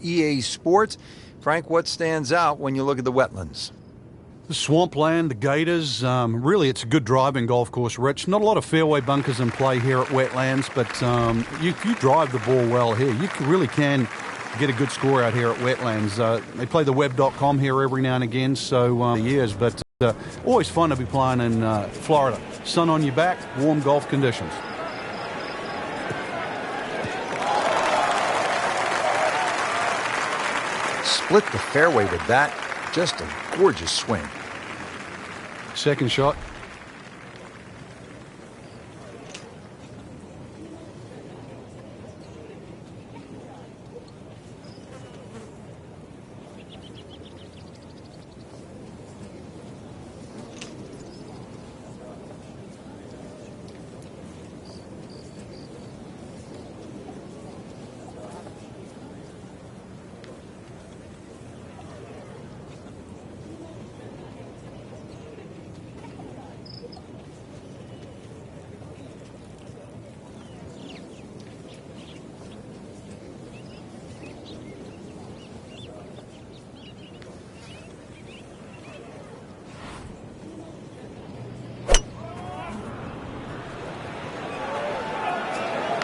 EA Sports. Frank, what stands out when you look at the wetlands? The swampland, the gators, really it's a good driving golf course, Rich. Not a lot of fairway bunkers in play here at Wetlands, but if you drive the ball well here, you really can get a good score out here at Wetlands. They play the web.com here every now and again, so years, but always fun to be playing in Florida. Sun on your back, warm golf conditions. Split the fairway with that. Just a gorgeous swing. Second shot.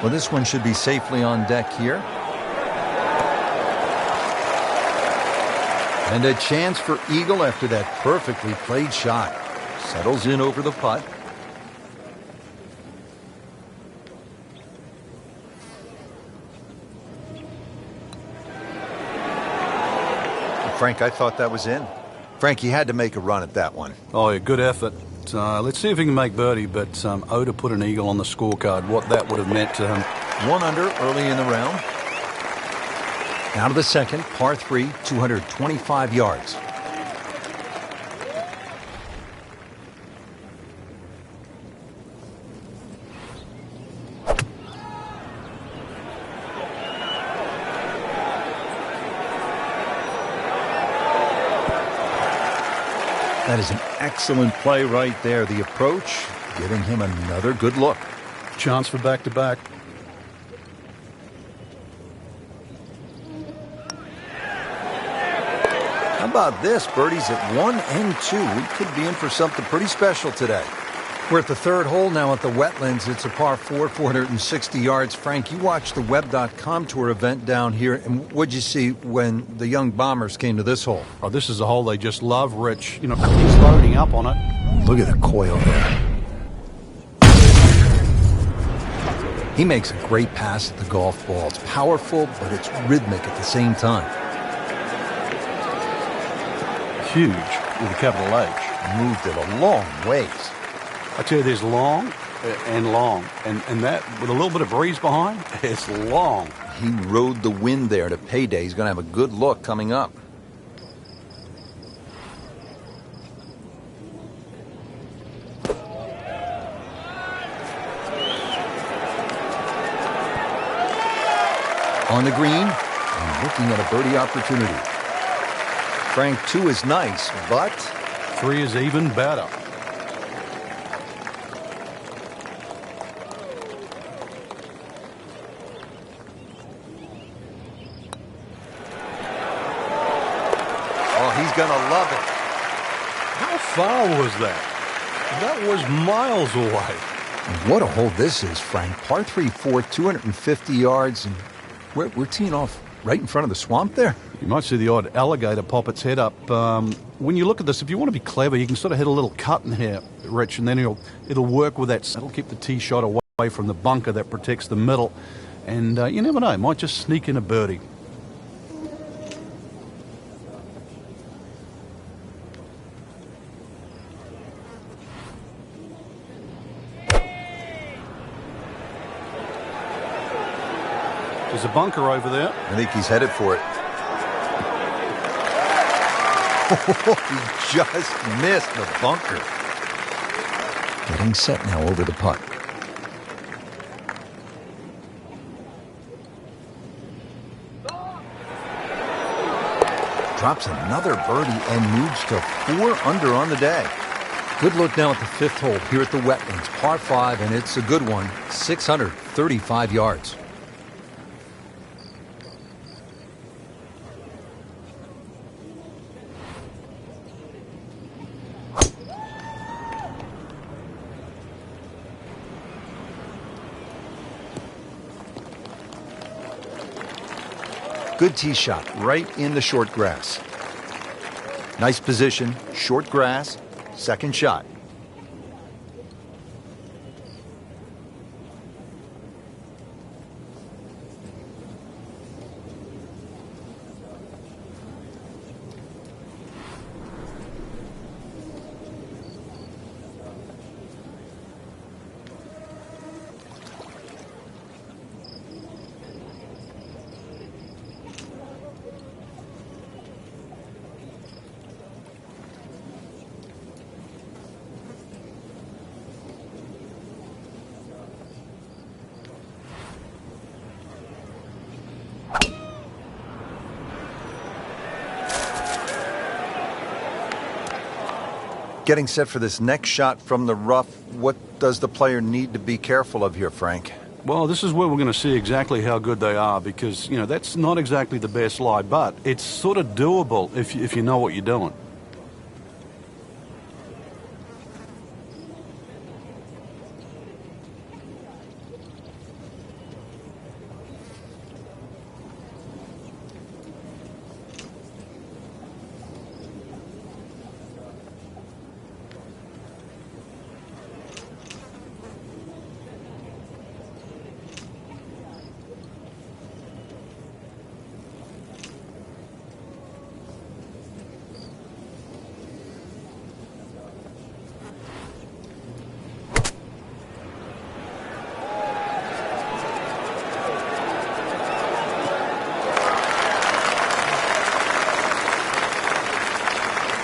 Well, this one should be safely on deck here. And a chance for eagle after that perfectly played shot. Settles in over the putt. Frank, I thought that was in. Frank, he had to make a run at that one. Oh, yeah, good effort. Let's see if he can make birdie, but Oda put an eagle on the scorecard, what that would have meant to him. 1 under early in the round. Now to the second, par 3, 225 yards. That is an excellent play right there. The approach, giving him another good look. Chance for back-to-back. How about this? Birdies at 1 and 2. We could be in for something pretty special today. We're at the third hole now at the Wetlands. It's a par 4, 460 yards. Frank, you watched the web.com tour event down here, and what'd you see when the young bombers came to this hole? Oh, this is a hole they just love, Rich. You know, he's loading up on it. Look at the coil there. He makes a great pass at the golf ball. It's powerful, but it's rhythmic at the same time. Huge with a capital H. Moved it a long ways. I tell you, there's long and long. And that, with a little bit of breeze behind, it's long. He rode the wind there to payday. He's going to have a good look coming up. On the green, and looking at a birdie opportunity. Frank, 2 is nice, but 3 is even better. He's going to love it. How far was that? That was miles away. What a hole this is, Frank. Par 3, 4, 250 yards. And we're teeing off right in front of the swamp there. You might see the odd alligator pop its head up. When you look at this, if you want to be clever, you can sort of hit a little cut in here, Rich, and then it'll work with that. It'll keep the tee shot away from the bunker that protects the middle. And you never know, it might just sneak in a birdie. There's a bunker over there. I think he's headed for it. He just missed the bunker. Getting set now over the putt. Drops another birdie and moves to 4 under on the day. Good look now at the 5th hole here at the Wetlands. Par 5, and it's a good one. 635 yards. Good tee shot, right in the short grass. Nice position, short grass, second shot. Getting set for this next shot from the rough, what does the player need to be careful of here, Frank? Well, this is where we're going to see exactly how good they are because, that's not exactly the best lie, but it's sort of doable if you know what you're doing.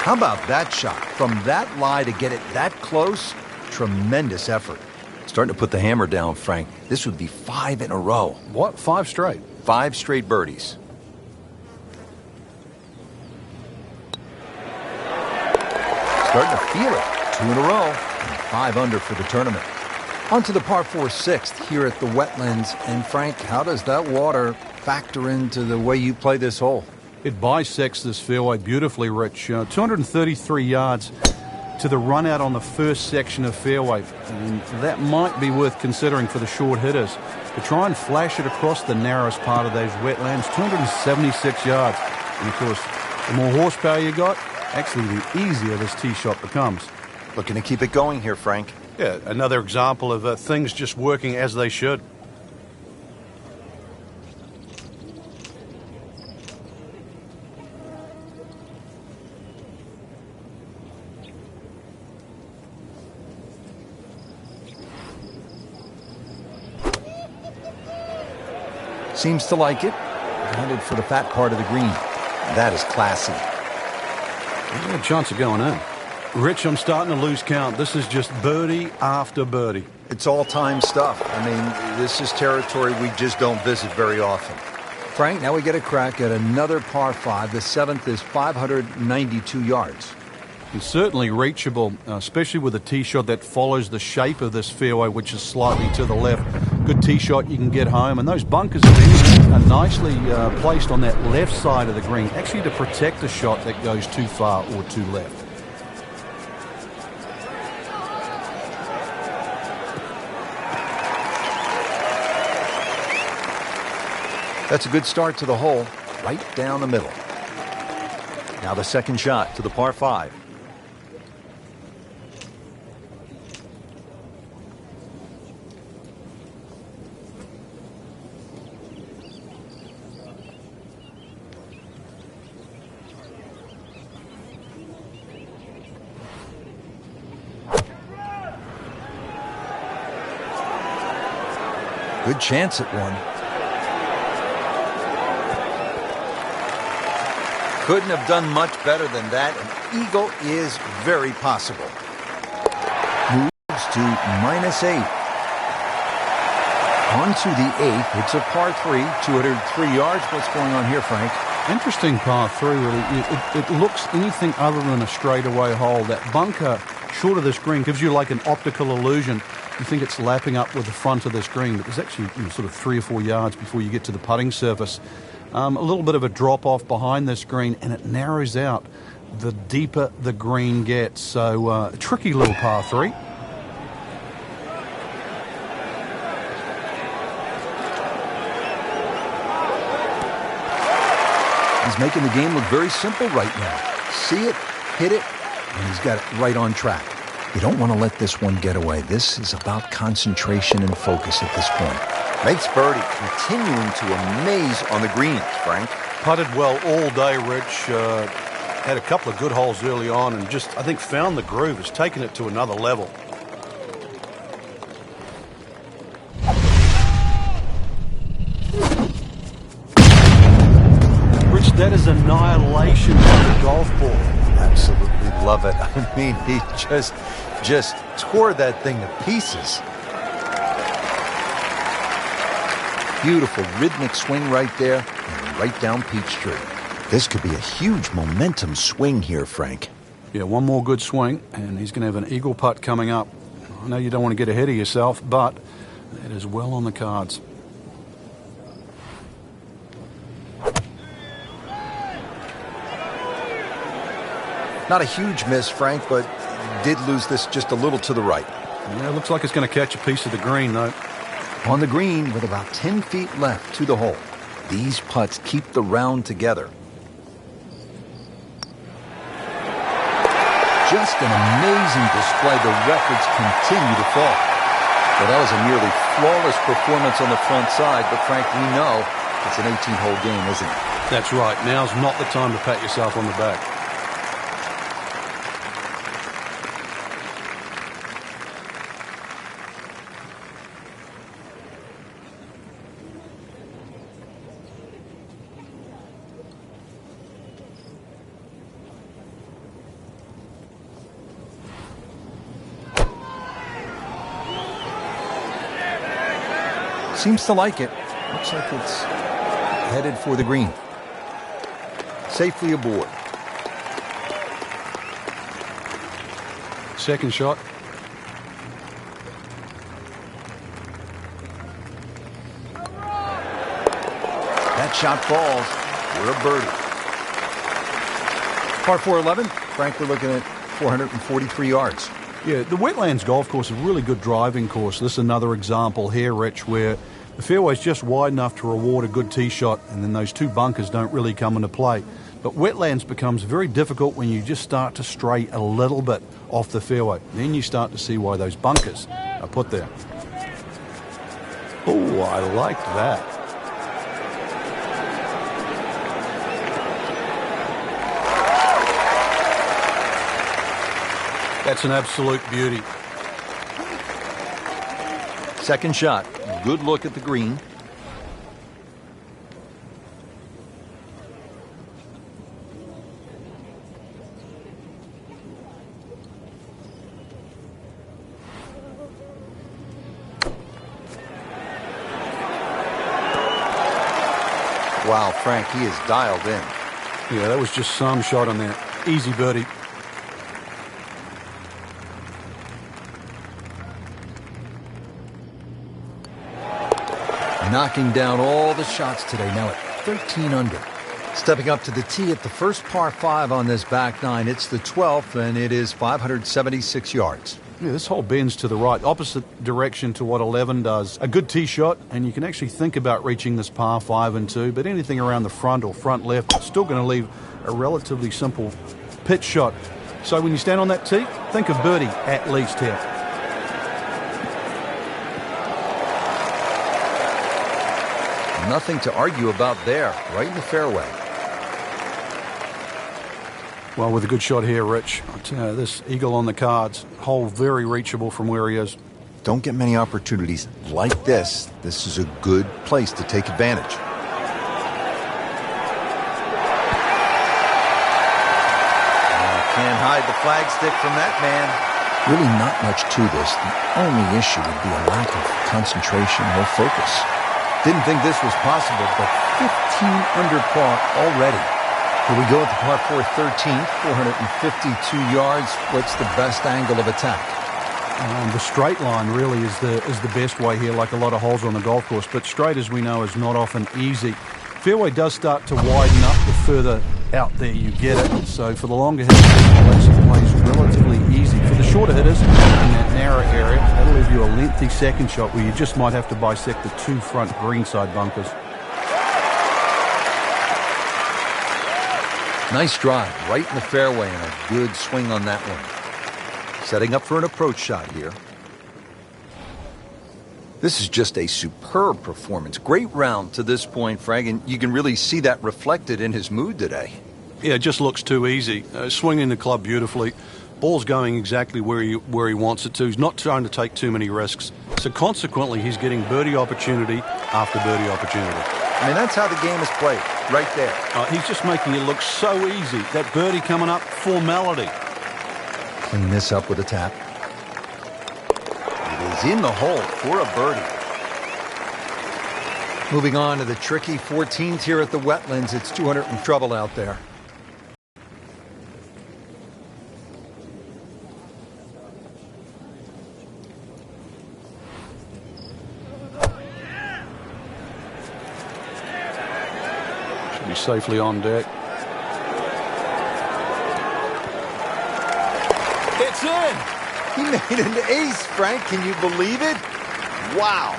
How about that shot? From that lie to get it that close, tremendous effort. Starting to put the hammer down, Frank. This would be 5 in a row. What? 5 straight? 5 straight birdies. Starting to feel it. 2 in a row, and 5 under for the tournament. On to the par 4 6th here at the Wetlands. And Frank, how does that water factor into the way you play this hole? It bisects this fairway beautifully, Rich. 233 yards to the run out on the first section of fairway. And that might be worth considering for the short hitters. To try and flash it across the narrowest part of those wetlands, 276 yards. And of course, the more horsepower you got, actually the easier this tee shot becomes. Looking to keep it going here, Frank. Yeah, another example of things just working as they should. Seems to like it. Headed for the fat part of the green. That is classy. There's no chance of going in. Rich, I'm starting to lose count. This is just birdie after birdie. It's all-time stuff. I mean, this is territory we just don't visit very often. Frank, now we get a crack at another par 5. The 7th is 592 yards. It's certainly reachable, especially with a tee shot that follows the shape of this fairway, which is slightly to the left. Good tee shot, you can get home. And those bunkers are nicely placed on that left side of the green, actually to protect a shot that goes too far or too left. That's a good start to the hole, right down the middle. Now the second shot to the par 5. Good chance at one. Couldn't have done much better than that. An eagle is very possible. Moves to -8. On to the 8th. It's a par 3, 203 yards. What's going on here, Frank? Interesting par 3, really. It looks anything other than a straightaway hole. That bunker short of this green gives you like an optical illusion. You think it's lapping up with the front of this green, but there's actually sort of 3 or 4 yards before you get to the putting surface. A little bit of a drop-off behind this green, and it narrows out the deeper the green gets. So a tricky little par 3. He's making the game look very simple right now. See it, hit it, and he's got it right on track. You don't want to let this one get away. This is about concentration and focus at this point. Makes birdie, continuing to amaze on the greens, Frank. Putted well all day, Rich. Had a couple of good holes early on and just, I think, found the groove. Has taken it to another level. Rich, that is annihilation of the golf ball. Absolutely love it. I mean, he just tore that thing to pieces. Beautiful rhythmic swing right there and right down Peachtree. This could be a huge momentum swing here, Frank. Yeah, one more good swing, and he's going to have an eagle putt coming up. I know you don't want to get ahead of yourself, but that is well on the cards. Not a huge miss, Frank, but did lose this just a little to the right. Yeah, it looks like it's going to catch a piece of the green, though. On the green with about 10 feet left to the hole. These putts keep the round together. Just an amazing display. The records continue to fall. Well, that was a nearly flawless performance on the front side, but Frank, we know it's an 18-hole game, isn't it? That's right. Now's not the time to pat yourself on the back. Seems to like it. Looks like it's headed for the green. Safely aboard. Second shot. That shot falls. We're a birdie. Par 4-11. Frank, we're looking at 443 yards. Yeah, the Wetlands Golf Course is a really good driving course. This is another example here, Rich, where the fairway's just wide enough to reward a good tee shot, and then those two bunkers don't really come into play. But Wetlands becomes very difficult when you just start to stray a little bit off the fairway. Then you start to see why those bunkers are put there. Oh, I liked that. That's an absolute beauty. Second shot. Good look at the green. Wow, Frank, he is dialed in. Yeah, that was just some shot on there. Easy birdie. Knocking down all the shots today, now at 13 under. Stepping up to the tee at the first par 5 on this back nine. It's the 12th, and it is 576 yards. Yeah, this hole bends to the right, opposite direction to what 11 does. A good tee shot, and you can actually think about reaching this par 5 and 2, but anything around the front or front left is still going to leave a relatively simple pitch shot. So when you stand on that tee, think of birdie at least here. Nothing to argue about there, right in the fairway. Well, with a good shot here, Rich, I'll tell you, this eagle on the cards, hole very reachable from where he is. Don't get many opportunities like this. This is a good place to take advantage. Can't hide the flagstick from that man. Really not much to this. The only issue would be a lack of concentration or focus. Didn't think this was possible, but 15 under par already. Here we go at the par 4 13th, 452 yards. What's the best angle of attack? The straight line really is the best way here, like a lot of holes on the golf course. But straight, as we know, is not often easy. Fairway does start to widen up the further out there you get it. So for the longer hitters, it actually plays relatively easy. For the shorter hitters in that narrow area, that'll leave you a lengthy second shot where you just might have to bisect the two front greenside bunkers. Nice drive, right in the fairway, and a good swing on that one. Setting up for an approach shot here. This is just a superb performance. Great round to this point, Frank, and you can really see that reflected in his mood today. Yeah, it just looks too easy. Swinging the club beautifully. Ball's going exactly where he wants it to. He's not trying to take too many risks. So consequently, he's getting birdie opportunity after birdie opportunity. I mean, that's how the game is played, right there. He's just making it look so easy. That birdie coming up, formality. Clean this up with a tap. It is in the hole for a birdie. Moving on to the tricky 14th here at the Wetlands. It's 200 in trouble out there. Should be safely on deck. It's in! He made an ace, Frank. Can you believe it? Wow.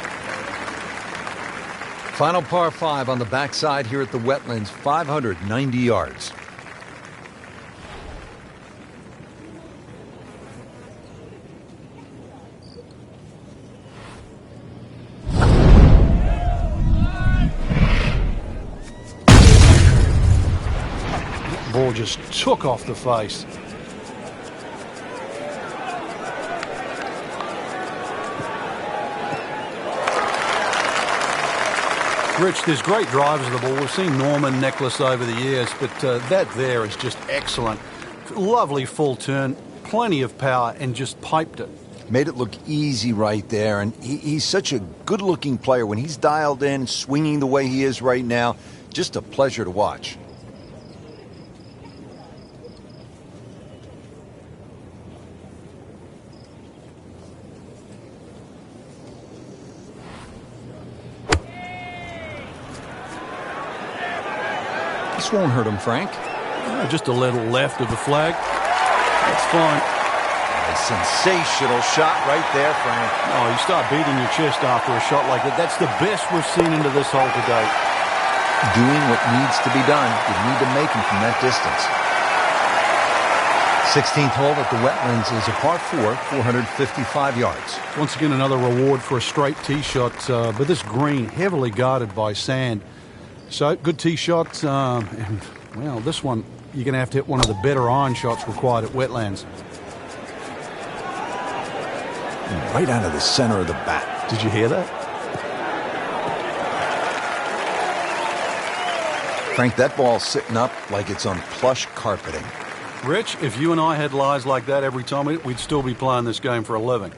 Final par 5 on the backside here at the Wetlands, 590 yards. Ball just took off the face. Rich, there's great drivers of the ball. We've seen Norman, Necklace over the years, but that there is just excellent. Lovely full turn, plenty of power, and just piped it. Made it look easy right there, and he's such a good-looking player. When he's dialed in, swinging the way he is right now, just a pleasure to watch. This won't hurt him, Frank. Just a little left of the flag. That's fine. A sensational shot right there, Frank. Oh, you start beating your chest after a shot like that. That's the best we've seen into this hole today. Doing what needs to be done. You need to make him from that distance. 16th hole at the Wetlands is a par 4, 455 yards. Once again, another reward for a straight tee shot, but this green heavily guarded by sand. So, good tee shot, and, well, this one, you're going to have to hit one of the better iron shots required at Wetlands. Right out of the center of the bat. Did you hear that? Frank, that ball's sitting up like it's on plush carpeting. Rich, if you and I had lies like that every time, we'd still be playing this game for a living.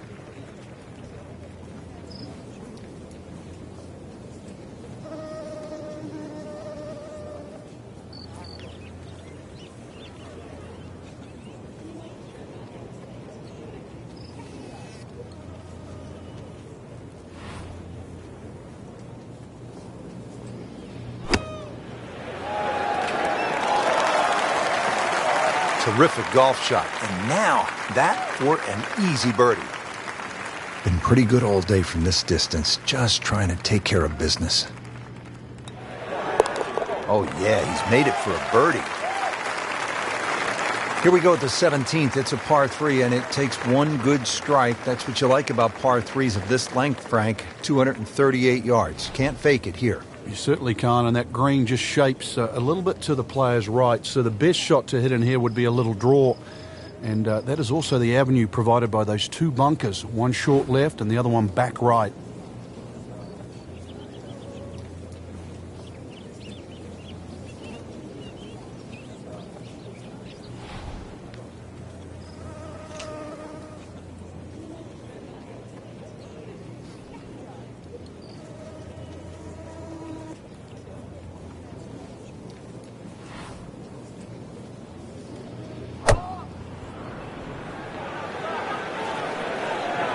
Terrific golf shot. And now, that for an easy birdie. Been pretty good all day from this distance, just trying to take care of business. Oh, yeah, he's made it for a birdie. Here we go at the 17th. It's a par 3, and it takes one good strike. That's what you like about par 3s of this length, Frank. 238 yards. Can't fake it here. You certainly can't, and that green just shapes a little bit to the player's right. So the best shot to hit in here would be a little draw. And that is also the avenue provided by those two bunkers. One short left and the other one back right.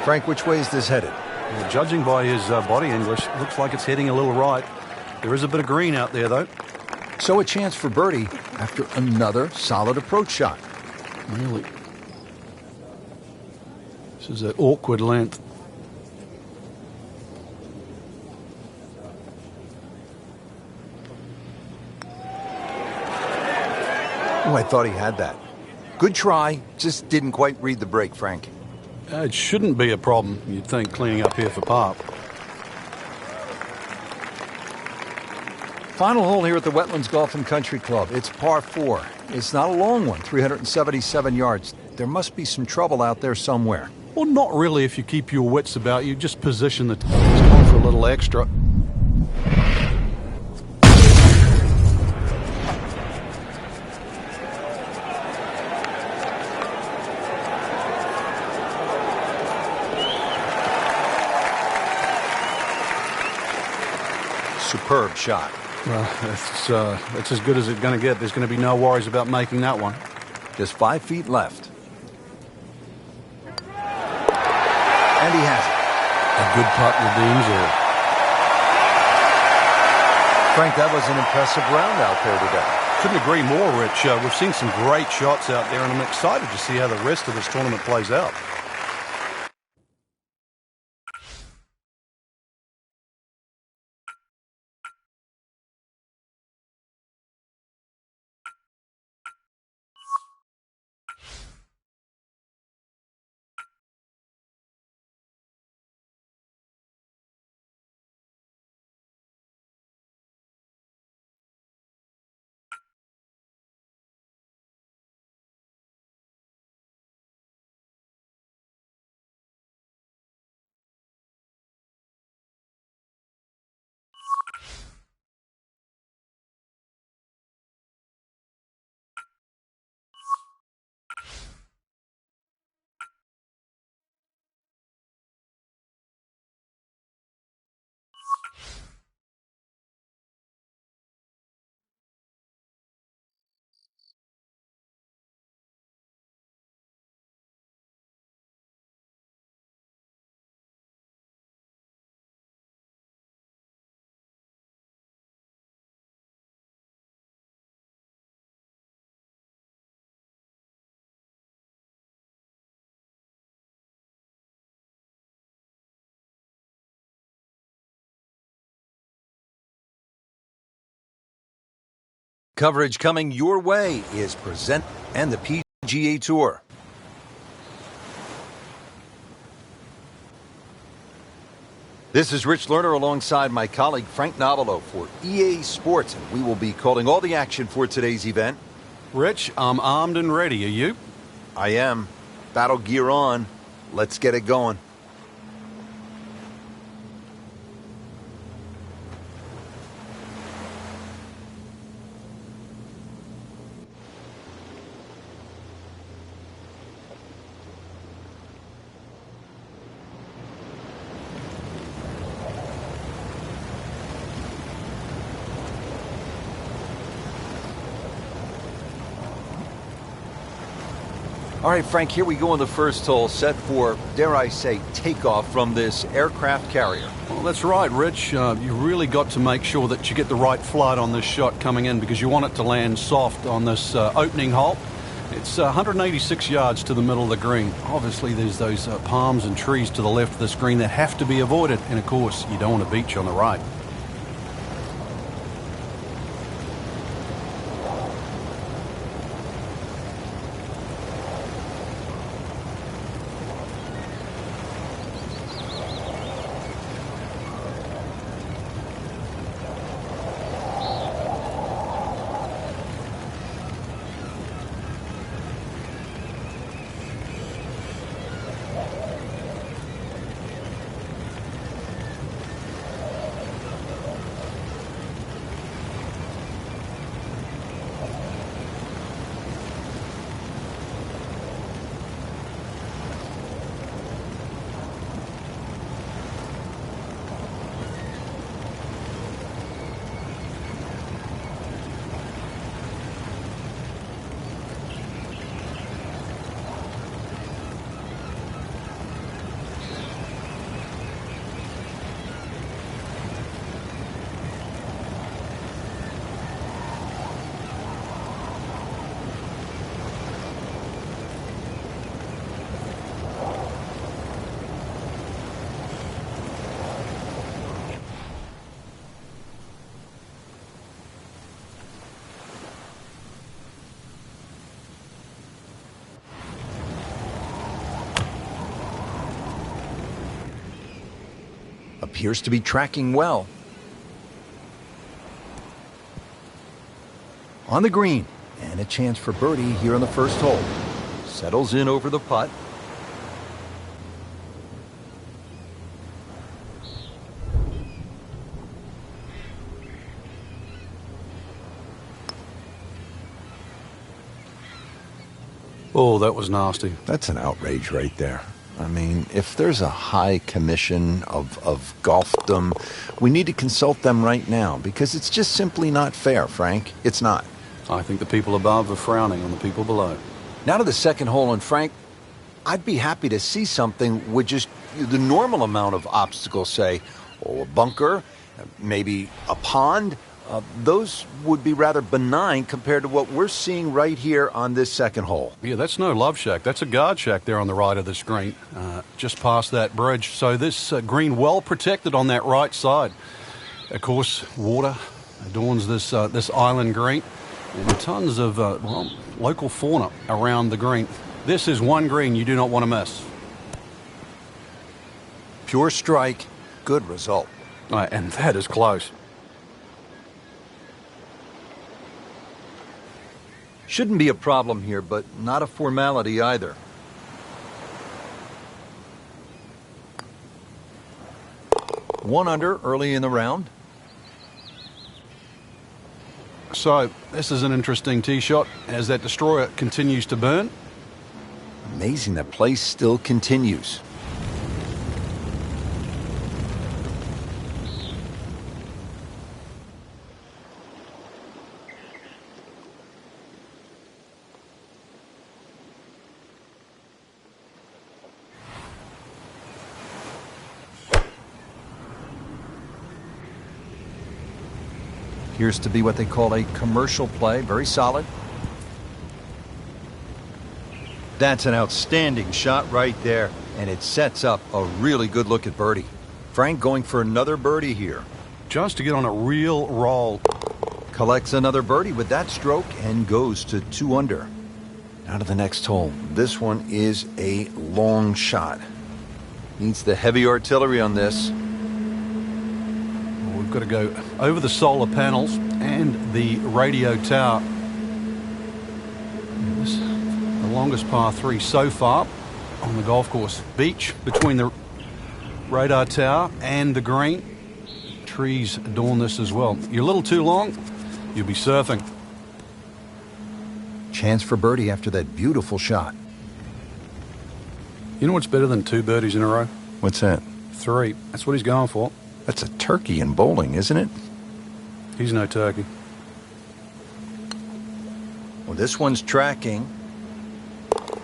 Frank, which way is this headed? Well, judging by his body English, looks like it's heading a little right. There is a bit of green out there, though. So a chance for birdie after another solid approach shot. Really. This is an awkward length. Oh, I thought he had that. Good try, just didn't quite read the break, Frank. It shouldn't be a problem, you'd think, cleaning up here for par. Final hole here at the Wetlands Golf and Country Club. It's par 4. It's not a long one, 377 yards. There must be some trouble out there somewhere. Well, not really if you keep your wits about you. Just position the it's going for a little extra. Superb shot. Well, that's as good as it's going to get. There's going to be no worries about making that one. Just 5 feet left. And he has it. A good putt redeems all. Frank, that was an impressive round out there today. Couldn't agree more, Rich. We've seen some great shots out there, and I'm excited to see how the rest of this tournament plays out. Coverage coming your way is present and the PGA Tour. This is Rich Lerner alongside my colleague Frank Novelo for EA Sports, and we will be calling all the action for today's event. Rich, I'm armed and ready. Are you? I am. Battle gear on. Let's get it going. All right, Frank, here we go on the first hole, set for, dare I say, takeoff from this aircraft carrier. Well, that's right, Rich. You really got to make sure that you get the right flight on this shot coming in because you want it to land soft on this opening hole. It's 186 yards to the middle of the green. Obviously, there's those palms and trees to the left of this green that have to be avoided. And, of course, you don't want a beach on the right. appears to be tracking well. On the green, and a chance for birdie here on the first hole. Settles in over the putt. Oh, that was nasty. That's an outrage right there. I mean, if there's a high commission of golfdom, we need to consult them right now because it's just simply not fair, Frank. It's not. I think the people above are frowning on the people below. Now to the second hole, and Frank, I'd be happy to see something with just the normal amount of obstacles, say, a bunker, maybe a pond. Those would be rather benign compared to what we're seeing right here on this second hole. Yeah, that's no love shack. That's a guard shack there on the right of this green, just past that bridge. So this green well protected on that right side. Of course, water adorns this island green, and tons of local fauna around the green. This is one green you do not want to miss. Pure strike, good result. And that is close. Shouldn't be a problem here, but not a formality either. One under early in the round. So this is an interesting tee shot as that destroyer continues to burn. Amazing that play still continues. Appears to be what they call a commercial play. Very solid. That's an outstanding shot right there, and it sets up a really good look at birdie. Frank going for another birdie here. Just to get on a real roll. Collects another birdie with that stroke and goes to 2 under. Now to the next hole. This one is a long shot. Needs the heavy artillery on this. We've got to go over the solar panels and the radio tower. This is the longest par 3 so far on the golf course. Beach between the radar tower and the green. Trees adorn this as well. You're a little too long, you'll be surfing. Chance for birdie after that beautiful shot. You know what's better than 2 birdies in a row? What's that? 3. That's what he's going for. That's a turkey in bowling, isn't it? He's no turkey. Well, this one's tracking.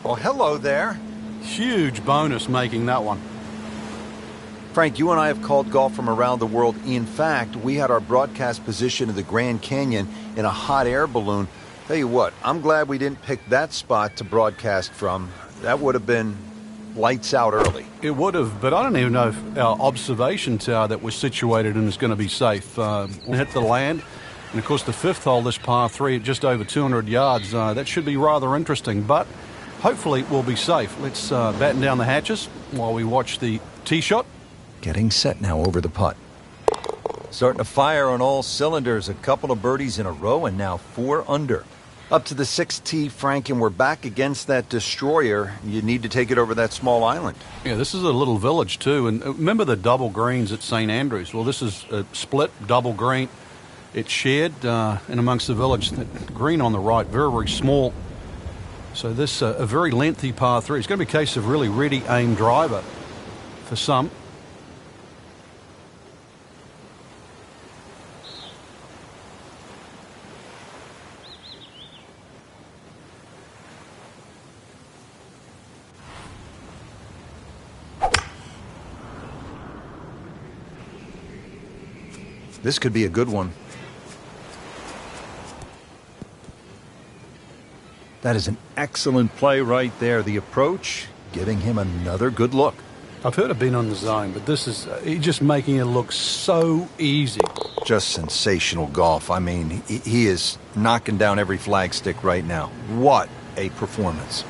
Well, hello there. Huge bonus making that one. Frank, you and I have called golf from around the world. In fact, we had our broadcast position in the Grand Canyon in a hot air balloon. Tell you what, I'm glad we didn't pick that spot to broadcast from. That would have been lights out early. It would have, but I don't even know if our observation tower that was situated in is going to be safe. We hit the land, and of course the 5th hole, this par 3 at just over 200 yards. That should be rather interesting, but hopefully we'll be safe. Let's batten down the hatches while we watch the tee shot. Getting set now over the putt. Starting to fire on all cylinders. A couple of birdies in a row, and now 4 under. Up to the 6th tee, Frank, and we're back against that destroyer. You need to take it over that small island. Yeah, this is a little village too, and remember the double greens at St. Andrews? Well, this is a split double green. It's shared in amongst the village. That green on the right, very, very small. So this a very lengthy par 3. It's going to be a case of really ready aim driver for some. This could be a good one. That is an excellent play right there. The approach, giving him another good look. I've heard of being on the zone, but this is he's just making it look so easy. Just sensational golf. I mean, he is knocking down every flagstick right now. What a performance.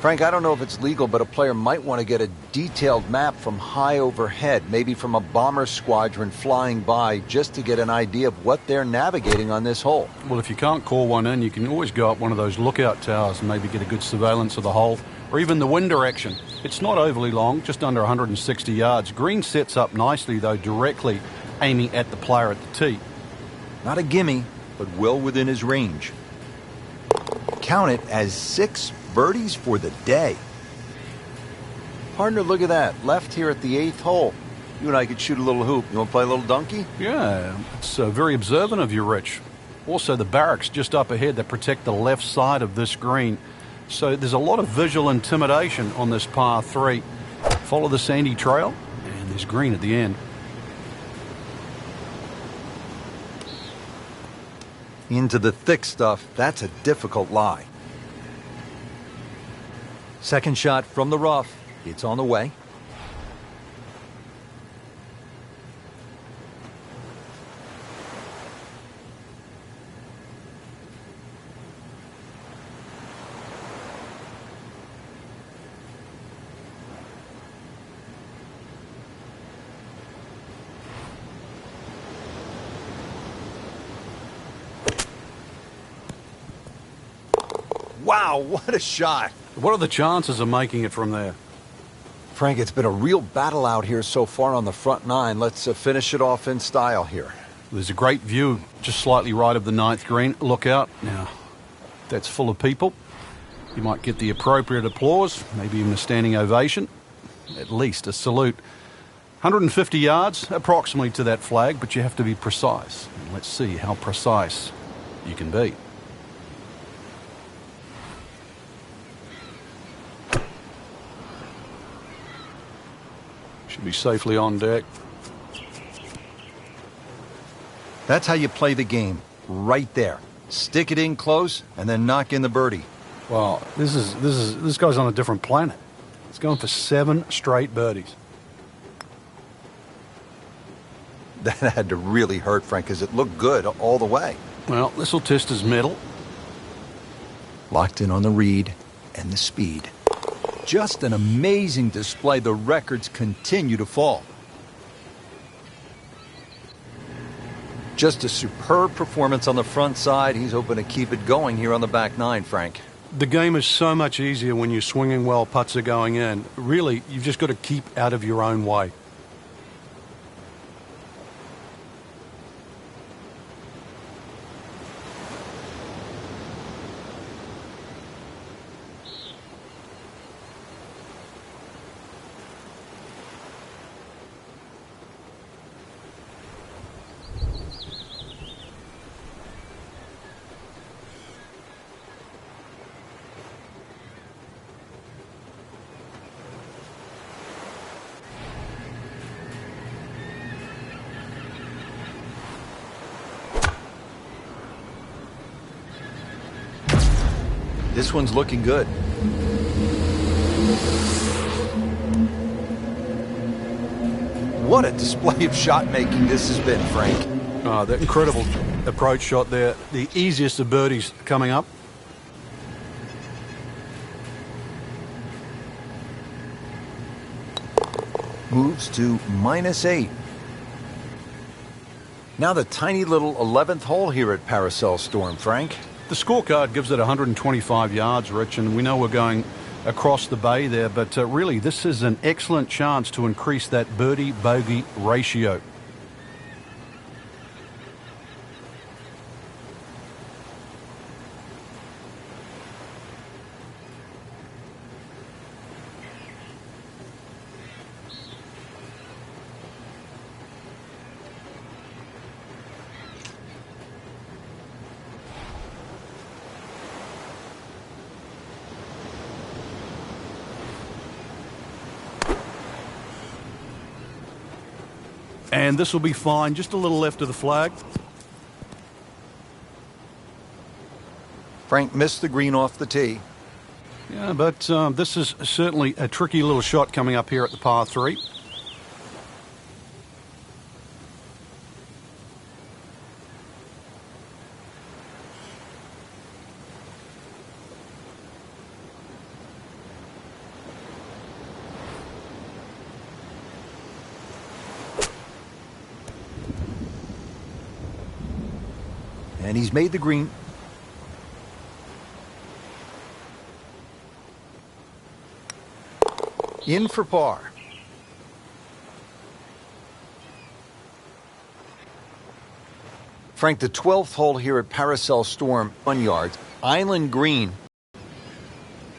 Frank, I don't know if it's legal, but a player might want to get a detailed map from high overhead, maybe from a bomber squadron flying by, just to get an idea of what they're navigating on this hole. Well, if you can't call one in, you can always go up one of those lookout towers and maybe get a good surveillance of the hole, or even the wind direction. It's not overly long, just under 160 yards. Green sets up nicely, though, directly aiming at the player at the tee. Not a gimme, but well within his range. Count it as 6 birdies for the day. Partner, look at that. Left here at the 8th hole. You and I could shoot a little hoop. You want to play a little donkey? Yeah, it's very observant of you, Rich. Also, the barracks just up ahead that protect the left side of this green. So there's a lot of visual intimidation on this par 3. Follow the sandy trail, and there's green at the end. Into the thick stuff. That's a difficult lie. Second shot from the rough. It's on the way. Wow, what a shot. What are the chances of making it from there? Frank, it's been a real battle out here so far on the front 9. Let's finish it off in style here. There's a great view just slightly right of the 9th green. Look out. Now, that's full of people. You might get the appropriate applause, maybe even a standing ovation, at least a salute. 150 yards approximately to that flag, but you have to be precise. And let's see how precise you can be. Should be safely on deck. That's how you play the game, right there. Stick it in close and then knock in the birdie. Well, this guy's on a different planet. It's going for 7 straight birdies. That had to really hurt, Frank, because it looked good all the way. Well, this will test his mettle. Locked in on the read and the speed. Just an amazing display. The records continue to fall. Just a superb performance on the front side. He's hoping to keep it going here on the back 9, Frank. The game is so much easier when you're swinging well, putts are going in. Really, you've just got to keep out of your own way. This one's looking good. What a display of shot making this has been, Frank. Oh, that incredible approach shot there. The easiest of birdies coming up. Moves to -8. Now the tiny little 11th hole here at Paracel Storm, Frank. The scorecard gives it 125 yards, Rich, and we know we're going across the bay there, but really this is an excellent chance to increase that birdie-bogey ratio. And this will be fine, just a little left of the flag. Frank missed the green off the tee. Yeah, but this is certainly a tricky little shot coming up here at the par 3. And he's made the green. In for par. Frank, the 12th hole here at Paracel Storm, 1 yard, Island Green.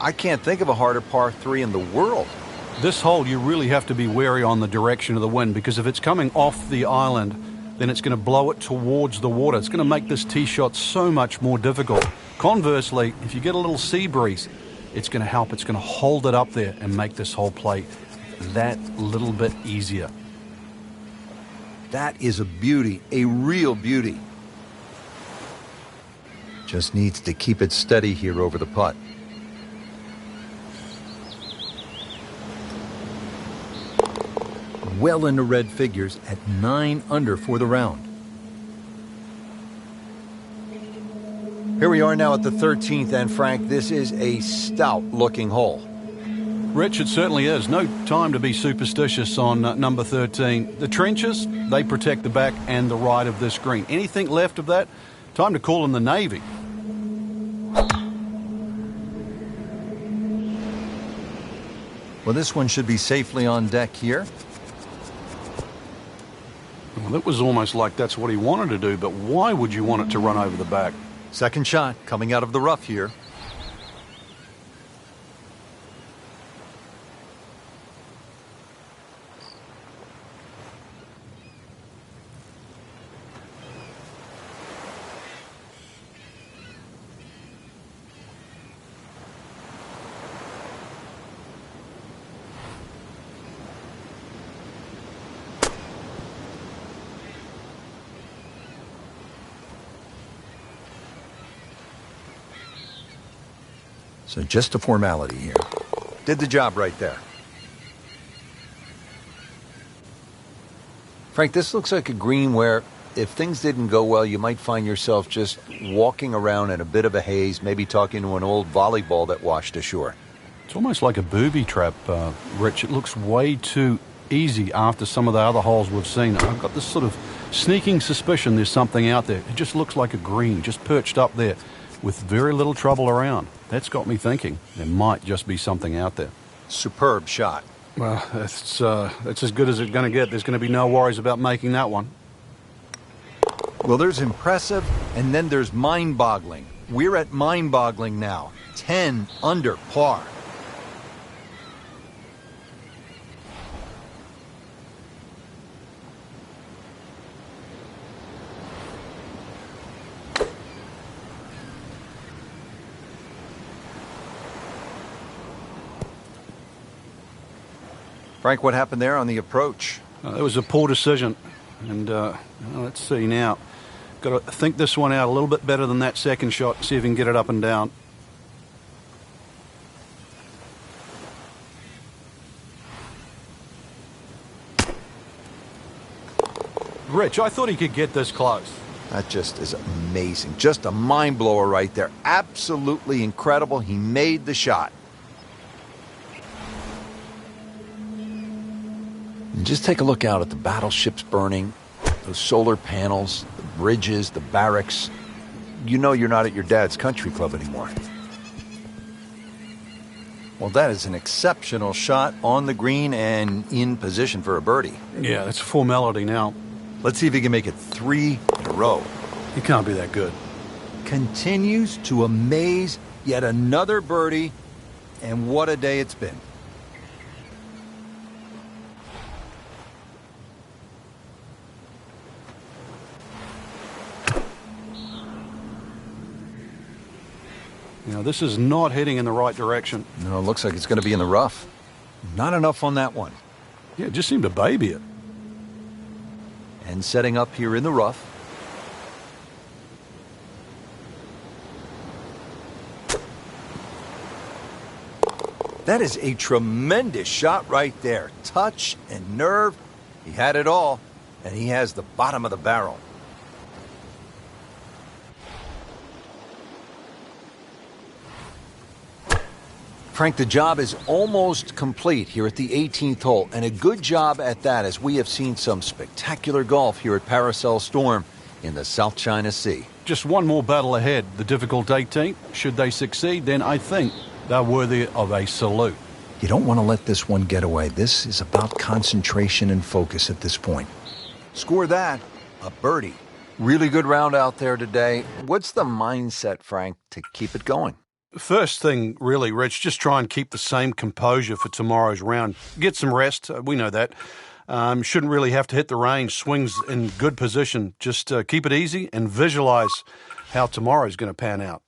I can't think of a harder par 3 in the world. This hole, you really have to be wary on the direction of the wind, because if it's coming off the island, then it's going to blow it towards the water. It's going to make this tee shot so much more difficult. Conversely, if you get a little sea breeze, it's going to help. It's going to hold it up there and make this whole play that little bit easier. That is a beauty, a real beauty. Just needs to keep it steady here over the putt. Well into red figures at 9 under for the round. Here we are now at the 13th, and Frank, this is a stout-looking hole. Rich, it certainly is. No time to be superstitious on number 13. The trenches, they protect the back and the right of this green. Anything left of that, time to call in the Navy. Well, this one should be safely on deck here. Well, it was almost like that's what he wanted to do, but why would you want it to run over the back? Second shot coming out of the rough here. So just a formality here. Did the job right there. Frank, this looks like a green where if things didn't go well, you might find yourself just walking around in a bit of a haze, maybe talking to an old volleyball that washed ashore. It's almost like a booby trap, Rich. It looks way too easy after some of the other holes we've seen. I've got this sort of sneaking suspicion there's something out there. It just looks like a green, just perched up there with very little trouble around. That's got me thinking there might just be something out there. Superb shot. Well, that's as good as it's going to get. There's going to be no worries about making that one. Well, there's impressive, and then there's mind-boggling. We're at mind-boggling now. 10 under par. Frank, what happened there on the approach? It was a poor decision. And let's see now. Got to think this one out a little bit better than that second shot. See if we can get it up and down. Rich, I thought he could get this close. That just is amazing. Just a mind blower right there. Absolutely incredible. He made the shot. And just take a look out at the battleships burning, those solar panels, the bridges, the barracks. You know you're not at your dad's country club anymore. Well, that is an exceptional shot on the green and in position for a birdie. Yeah, that's a formality now. Let's see if he can make it 3 in a row. He can't be that good. Continues to amaze. Yet another birdie, and what a day it's been. You know, this is not heading in the right direction. No, it looks like it's going to be in the rough. Not enough on that one. Yeah, it just seemed to baby it. And setting up here in the rough. That is a tremendous shot right there. Touch and nerve. He had it all, and he has the bottom of the barrel. Frank, the job is almost complete here at the 18th hole, and a good job at that, as we have seen some spectacular golf here at Paracel Storm in the South China Sea. just one more battle ahead. The difficult 18. Should they succeed, then I think they're worthy of a salute. You don't want to let this one get away. This is about concentration and focus at this point. Score that, a birdie. Really good round out there today. What's the mindset, Frank, to keep it going? First thing, really, Rich, just try and keep the same composure for tomorrow's round. Get some rest. We know that. Shouldn't really have to hit the range. Swings in good position. Just keep it easy and visualize how tomorrow's going to pan out.